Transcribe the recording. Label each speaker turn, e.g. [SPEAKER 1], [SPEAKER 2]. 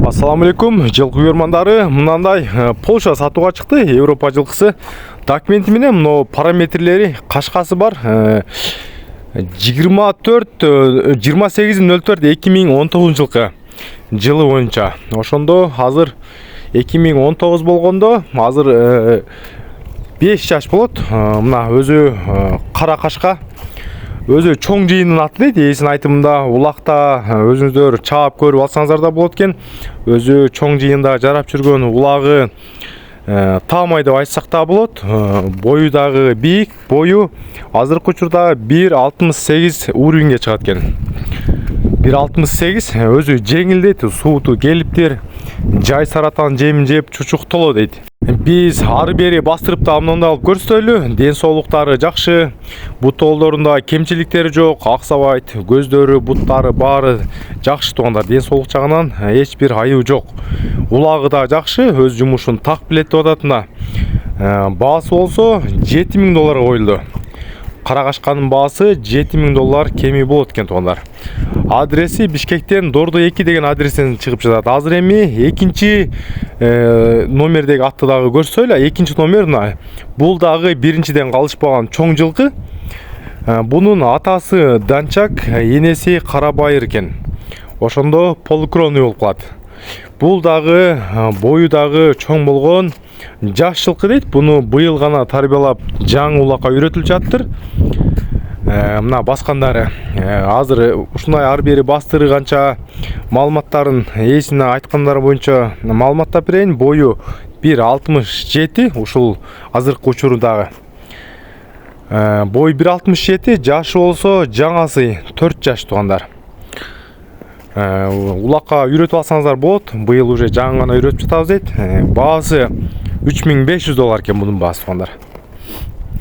[SPEAKER 1] Ассаламу алейкум, жылкы көрмандары. Мынандай Полша сатууга чыкты. Европа жылкысы. Документи менен мына параметрлери, кашкасы бар. 28.04.2019 жылы боюнча. Ошондо азыр 2019 болгондо, азыр 5 жаш болот. Мына өзү кара кашка. Өзү чоң жыйындын аты дейт. Эсин айтымында улакта өзүңүздөр чаап көрүп алсаңыздар да болот экен. Өзү чоң жыйында жарап жүргөн улагы таамай деп айтсак да болот. Бою дагы бийик, бою азыркы учурда 1.68 уровеньге чыгат экен. 1.68 өзү жеңил дейт, сууту келиптир, жай саратан жемин жеп чучуктоло дейт. Биз ары бери бастырып да мындай алып көрсөтөлү. Ден соолуктары жакшы, бут толдорунда кемчиликтери жок, аксабайт, көздөрү, буттары баары жакшы туугандар. Ден соолук жагынан эч бир айыбы жок. Улагы да жакшы, өз жумушун так билет деп атат мына. Баасы болсо $7.000 коюлду. Кара кашканын баасы $7.000 кеми болот экен туугандар. Адреси Бишкектен Дордо 2 деген адрестен чыгып жатат. Азыр эми экинчи номердеги атты дагы көрсөйлү. Экинчи номер мына. Бул дагы биринчиден калышпаган чоң жылкы. Бунун атасы Данчак, энеси Карабайыр экен. Ошондо полукровный болуп калат. Бул дагы бою дагы чоң болгон жаш жылкы дейт. Буну быйыл гана тарбиялап жаңы улакка үйрөтүлүп жатыр. Мына баскандары азыр ушундай ары бери бастырганча маалыматтарын эсине айткандары боюнча маалыматтап берейин. Бою 1.67, ушул азыркы учурдагы. Бою 1.67, жашы болсо жаңасы 4 жаш туугандар. Улакка үйрөтүп алсаңыздар болот. Быйыл уже жаңы гана үйрөтүп жатабыз дейт. Баасы $3.500 экен бунун баасы туугандар.